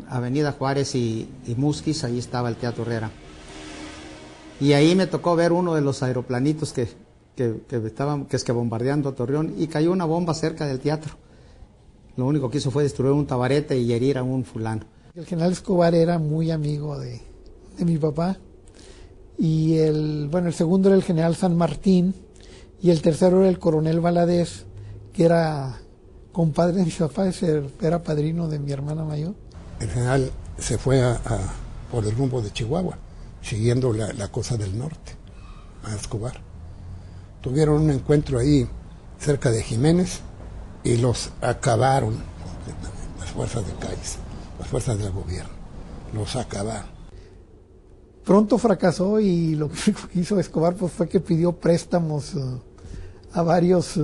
Avenida Juárez y Musquis, ahí estaba el Teatro Herrera. Y ahí me tocó ver uno de los aeroplanitos que estaban bombardeando Torreón, y cayó una bomba cerca del teatro. Lo único que hizo fue destruir un tabarete y herir a un fulano. El general Escobar era muy amigo de mi papá, y el segundo era el general San Martín, y el tercero era el coronel Valadez, que era compadre de mi papá, era padrino de mi hermana mayor. El general se fue por el rumbo de Chihuahua, siguiendo la cosa del norte, a Escobar. Tuvieron un encuentro ahí cerca de Jiménez y los acabaron completamente, las fuerzas de Calles, las fuerzas del gobierno, los acabaron. Pronto fracasó, y lo que hizo Escobar pues fue que pidió préstamos a varios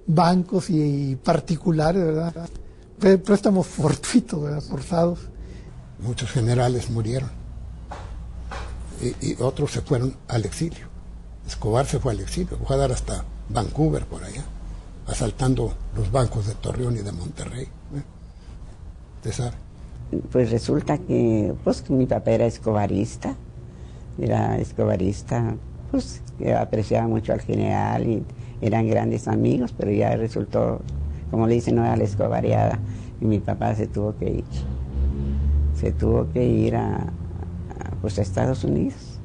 bancos y particulares, ¿verdad? Préstamos fortuitos, ¿verdad? Forzados. Muchos generales murieron y otros se fueron al exilio. Escobar se fue al exilio, fue a dar hasta Vancouver por allá, asaltando los bancos de Torreón y de Monterrey. ¿Usted sabe? Pues resulta que mi papá era escobarista, pues que apreciaba mucho al general y eran grandes amigos, pero ya resultó, como le dicen, no era la escobariada, y mi papá se tuvo que ir a Estados Unidos,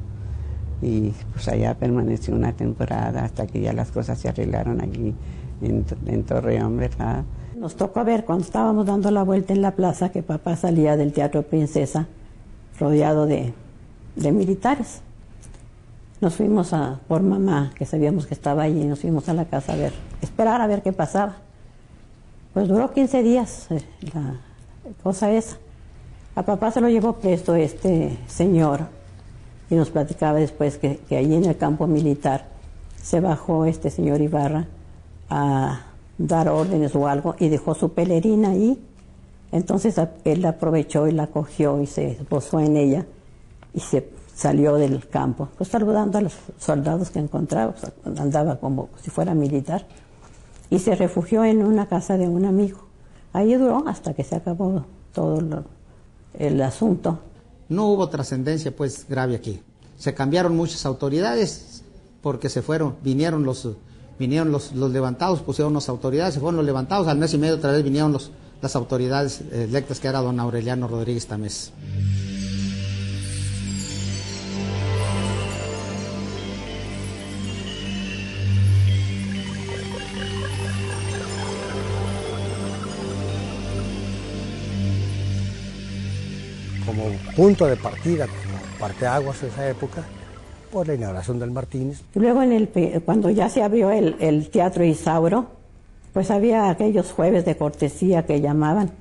y pues allá permaneció una temporada hasta que ya las cosas se arreglaron aquí en Torreón, ¿verdad? Nos tocó ver cuando estábamos dando la vuelta en la plaza que papá salía del Teatro Princesa rodeado de militares. Nos fuimos por mamá, que sabíamos que estaba allí, nos fuimos a la casa esperar a ver qué pasaba. Pues duró 15 días la cosa esa. A papá se lo llevó presto este señor, y nos platicaba después que allí en el campo militar se bajó este señor Ibarra a dar órdenes o algo, y dejó su pelerina ahí. Entonces él la aprovechó y la cogió y se posó en ella y se salió del campo, pues saludando a los soldados que encontraba, pues, andaba como si fuera militar, y se refugió en una casa de un amigo. Ahí duró hasta que se acabó todo el asunto. No hubo trascendencia pues grave aquí. Se cambiaron muchas autoridades porque vinieron los levantados, pusieron las autoridades, se fueron los levantados, al mes y medio otra vez vinieron las autoridades electas, que era don Aureliano Rodríguez Tamés. Como punto de partida, como parteaguas de esa época, por la inauguración del Martínez. Y luego cuando ya se abrió el Teatro Isauro, pues había aquellos jueves de cortesía que llamaban.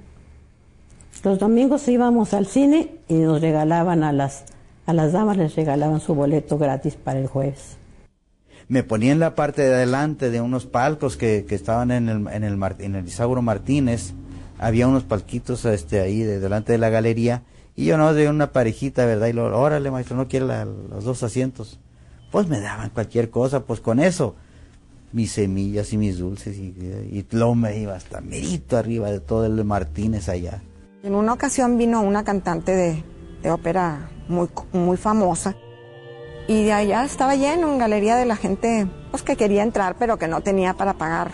Los domingos íbamos al cine y nos regalaban a las damas, les regalaban su boleto gratis para el jueves. Me ponía en la parte de adelante de unos palcos que estaban en el Isauro Martínez. Había unos palquitos ahí delante de la galería. Y yo no, de una parejita, ¿verdad? Y órale, maestro, ¿no quiere los dos asientos? Pues me daban cualquier cosa, pues con eso, mis semillas y mis dulces, y luego me iba hasta merito arriba de todo el Martínez allá. En una ocasión vino una cantante de ópera muy, muy famosa, y de allá estaba lleno en galería de la gente, pues que quería entrar, pero que no tenía para pagar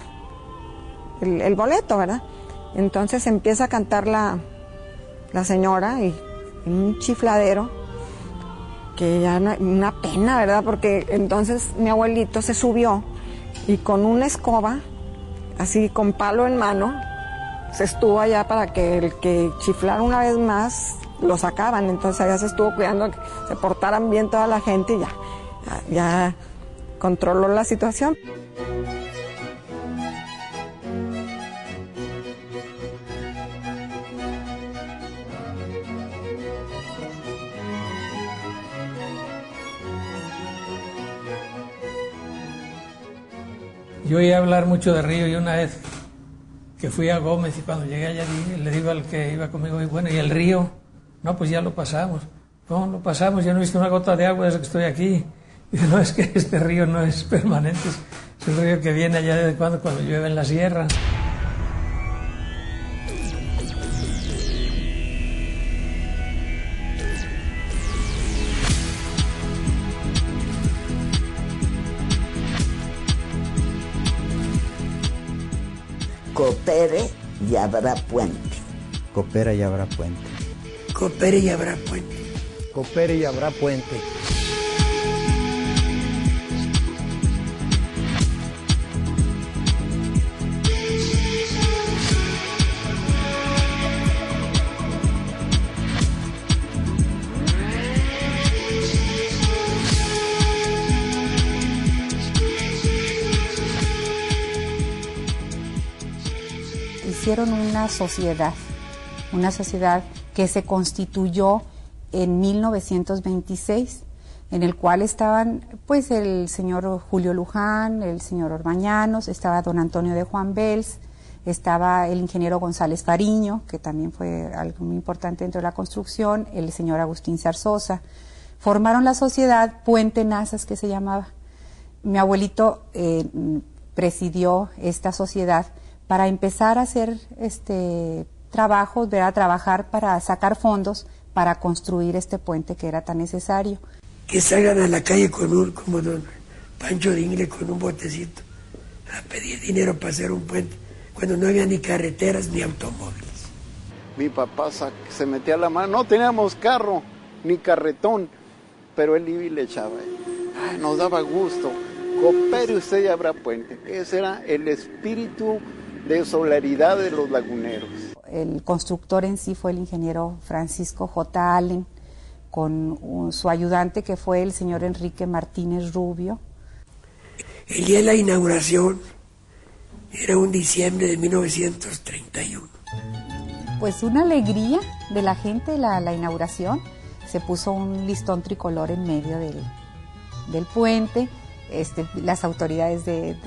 el boleto, ¿verdad? Entonces empieza a cantar la señora, y un chifladero, que ya una pena, ¿verdad? Porque entonces mi abuelito se subió y con una escoba, así con palo en mano, se estuvo allá para que el que chiflara una vez más lo sacaban. Entonces allá se estuvo cuidando que se portaran bien toda la gente, y ya controló la situación. Yo oí hablar mucho de Río, y una vez que fui a Gómez, y cuando llegué allá le digo al que iba conmigo, y bueno, ¿y el río? No, pues ya lo pasamos. No, lo pasamos, ya no he visto una gota de agua desde que estoy aquí. Y dice, no, es que este río no es permanente, es un río que viene allá de cuando llueve en la sierra. coopere y habrá puente. Coopera y habrá puente. Coopere y habrá puente. Coopere y habrá puente. Hicieron una sociedad que se constituyó en 1926, en el cual estaban pues el señor Julio Luján, el señor Orbañanos, estaba don Antonio de Juan Bels, estaba el ingeniero González Fariño, que también fue algo muy importante dentro de la construcción, el señor Agustín Zarzosa. Formaron la sociedad Puente Nazas, que se llamaba. Mi abuelito presidió esta sociedad para empezar a hacer trabajos, a trabajar para sacar fondos para construir este puente que era tan necesario. Que salgan a la calle como don Pancho Dingle con un botecito a pedir dinero para hacer un puente, cuando no había ni carreteras ni automóviles. Mi papá se metía la mano, no teníamos carro ni carretón, pero él iba y le echaba. Ay, nos daba gusto. Coopere usted y habrá puente. Ese era el espíritu de solidaridad de los laguneros. El constructor en sí fue el ingeniero Francisco J. Allen, con su ayudante que fue el señor Enrique Martínez Rubio. El día de la inauguración era un diciembre de 1931. Pues una alegría de la gente la inauguración. Se puso un listón tricolor en medio del puente. Las autoridades de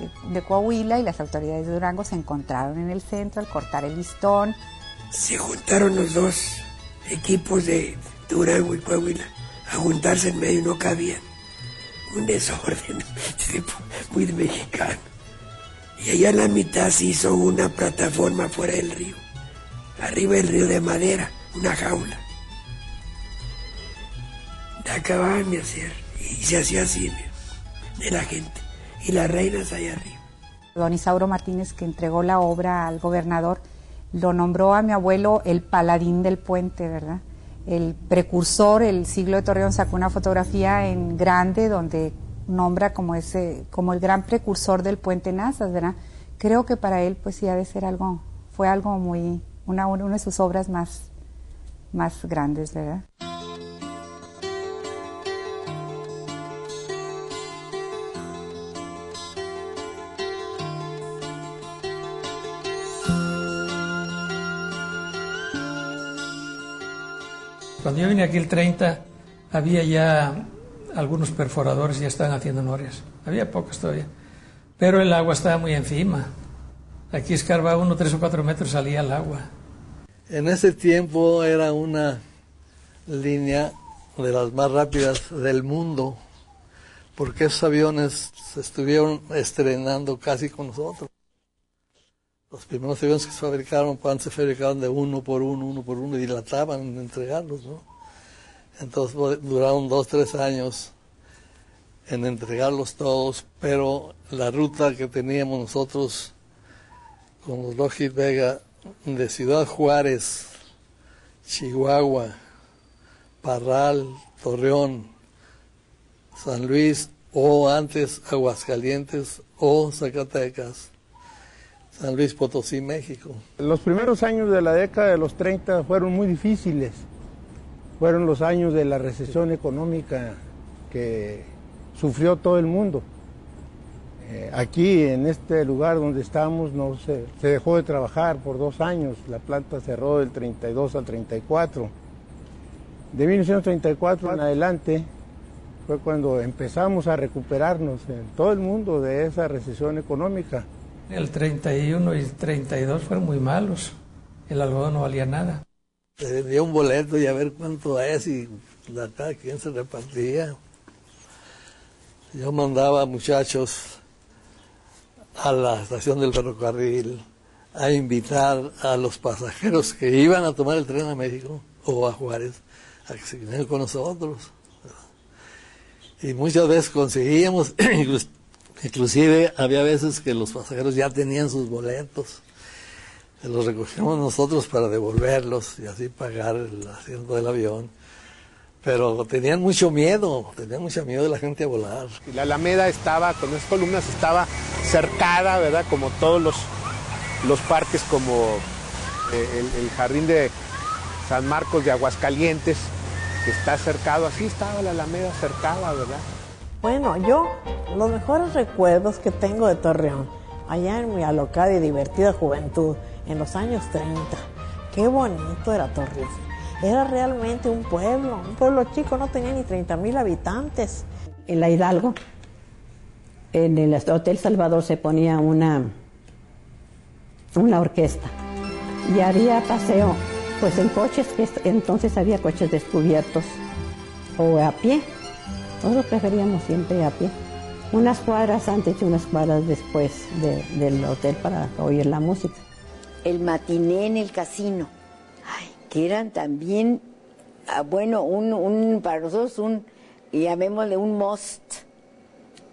Coahuila y las autoridades de Durango se encontraron en el centro al cortar el listón. Se juntaron los dos equipos de Durango y Coahuila a juntarse en medio y no cabían. Un desorden muy mexicano. Y allá en la mitad se hizo una plataforma fuera del río, arriba del río de madera, una jaula. La acababan de hacer y se hacía así, de la gente, y las reinas allá arriba. Don Isauro Martínez, que entregó la obra al gobernador, lo nombró a mi abuelo el paladín del puente, ¿verdad? El precursor, el Siglo de Torreón sacó una fotografía en grande donde nombra como el gran precursor del puente Nazas, ¿verdad? Creo que para él pues sí ha de ser fue algo muy, una de sus obras más grandes, ¿verdad? Cuando yo vine aquí el 30, había ya algunos perforadores, ya estaban haciendo norias. Había pocos todavía, pero el agua estaba muy encima. Aquí escarbaba uno 3 o 4 metros, salía el agua. En ese tiempo era una línea de las más rápidas del mundo, porque esos aviones se estuvieron estrenando casi con nosotros. Los primeros aviones que se fabricaron, se fabricaban de uno por uno, y dilataban en entregarlos, ¿no? Entonces duraron 2-3 años en entregarlos todos, pero la ruta que teníamos nosotros con los Lockheed Vega de Ciudad Juárez, Chihuahua, Parral, Torreón, San Luis, o antes Aguascalientes o Zacatecas, San Luis Potosí, México. Los primeros años de la década de los 30 fueron muy difíciles. Fueron los años de la recesión económica que sufrió todo el mundo. Aquí, en este lugar donde estamos, se dejó de trabajar por 2 años. La planta cerró del 32 al 34. De 1934 en adelante fue cuando empezamos a recuperarnos en todo el mundo de esa recesión económica. El 31 y el 32 fueron muy malos. El algodón no valía nada. Se vendía un boleto y a ver cuánto es y cada quien se repartía. Yo mandaba muchachos a la estación del ferrocarril a invitar a los pasajeros que iban a tomar el tren a México o a Juárez a que se vinieran con nosotros. Y muchas veces conseguíamos, inclusive había veces que los pasajeros ya tenían sus boletos los recogíamos nosotros para devolverlos y así pagar el asiento del avión. Pero tenían mucha miedo de la gente a volar. La Alameda estaba, con esas columnas, estaba cercada, ¿verdad? Como todos los parques, como el jardín de San Marcos de Aguascalientes, que está cercado, así estaba la Alameda cercada, ¿verdad? Bueno, yo los mejores recuerdos que tengo de Torreón, allá en mi alocada y divertida juventud, en los años 30, qué bonito era Torreón. Era realmente un pueblo chico, no tenía ni 30,000 habitantes. En la Hidalgo, en el Hotel Salvador se ponía una orquesta y había paseo, pues en coches, que entonces había coches descubiertos o a pie. Nosotros preferíamos siempre a pie. Unas cuadras antes y unas cuadras después del hotel para oír la música. El matiné en el casino. Que eran también, bueno, para nosotros llamémosle un must,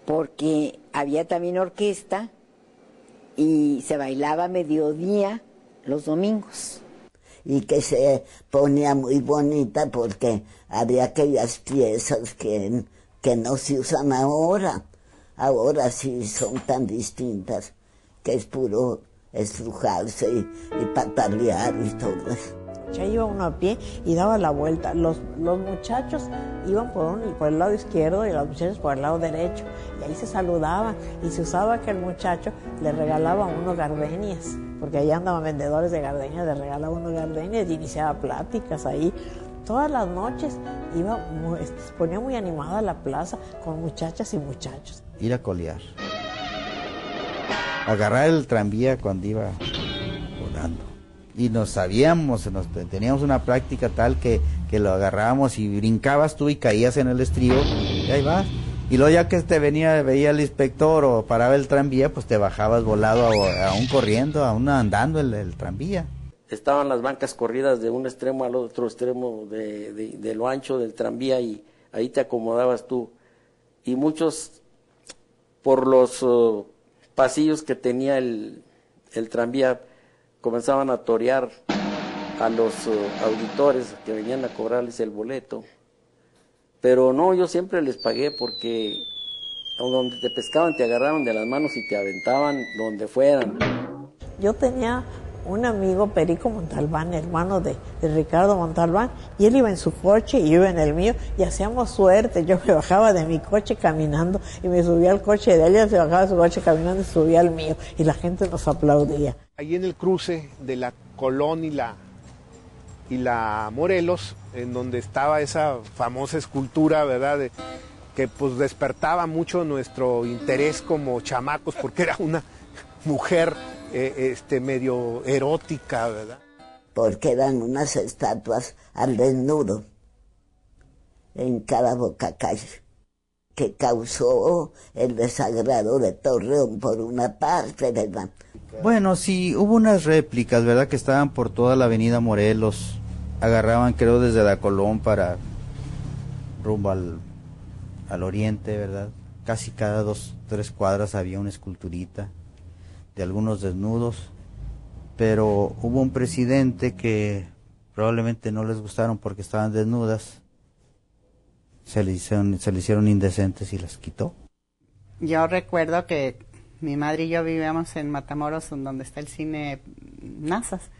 porque había también orquesta y se bailaba a mediodía los domingos. Y que se ponía muy bonita porque había aquellas piezas que no se usan ahora. Ahora sí son tan distintas que es puro estrujarse y patalear y todo eso. Ya iba uno a pie y daba la vuelta. Los muchachos iban por el lado izquierdo y las muchachas por el lado derecho. Y ahí se saludaban. Y se usaba que el muchacho le regalaba a uno gardenias. Porque allá andaban vendedores de gardenias, le regalaba uno gardenias y iniciaba pláticas ahí. Todas las noches se ponía muy animada la plaza con muchachas y muchachos. Ir a colear. Agarrar el tranvía cuando iba volando. Y teníamos una práctica tal que lo agarrábamos y brincabas tú y caías en el estribo y ahí vas. Y luego ya que veía el inspector o paraba el tranvía, pues te bajabas volado aún corriendo, aún andando el tranvía. Estaban las bancas corridas de un extremo al otro extremo de lo ancho del tranvía y ahí te acomodabas tú. Y muchos, por los pasillos que tenía el tranvía, comenzaban a torear a los auditores que venían a cobrarles el boleto. Pero no, yo siempre les pagué porque donde te pescaban te agarraban de las manos y te aventaban donde fueran. Yo tenía un amigo, Perico Montalbán, hermano de Ricardo Montalbán, y él iba en su coche y yo iba en el mío y hacíamos suerte. Yo me bajaba de mi coche caminando y me subía al coche de él, y se bajaba de su coche caminando y subía al mío y la gente nos aplaudía. Ahí en el cruce de la Colón y la Morelos, en donde estaba esa famosa escultura, ¿verdad?, que pues despertaba mucho nuestro interés como chamacos, porque era una mujer medio erótica, ¿verdad? Porque eran unas estatuas al desnudo en cada bocacalle, que causó el desagrado de Torreón por una parte, ¿verdad? Bueno, sí, hubo unas réplicas, ¿verdad?, que estaban por toda la avenida Morelos, agarraban creo desde la Colón para rumbo al oriente, ¿verdad? Casi cada 2-3 cuadras había una esculturita de algunos desnudos, pero hubo un presidente que probablemente no les gustaron porque estaban desnudas, se le hicieron indecentes y las quitó. Yo recuerdo que mi madre y yo vivíamos en Matamoros, donde está el cine Nazas,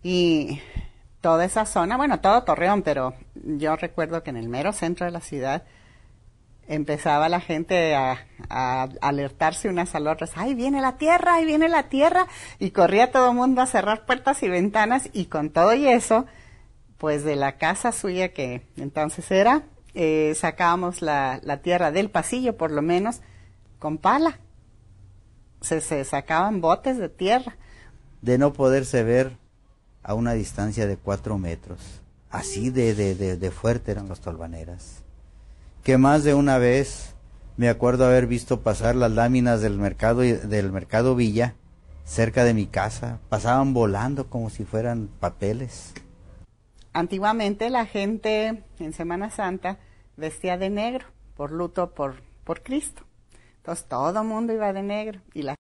y toda esa zona, bueno, todo Torreón, pero yo recuerdo que en el mero centro de la ciudad empezaba la gente a alertarse unas a las otras, ¡ay, viene la tierra, ahí viene la tierra! Y corría todo el mundo a cerrar puertas y ventanas, y con todo y eso, pues de la casa suya, que entonces era, sacábamos la tierra del pasillo, por lo menos, con pala. Se sacaban botes de tierra. De no poderse ver a una distancia de 4 metros. Así de fuerte eran las tolvaneras. Que más de una vez me acuerdo haber visto pasar las láminas del mercado Villa cerca de mi casa. Pasaban volando como si fueran papeles. Antiguamente la gente en Semana Santa vestía de negro por luto por Cristo. Entonces todo el mundo iba de negro y la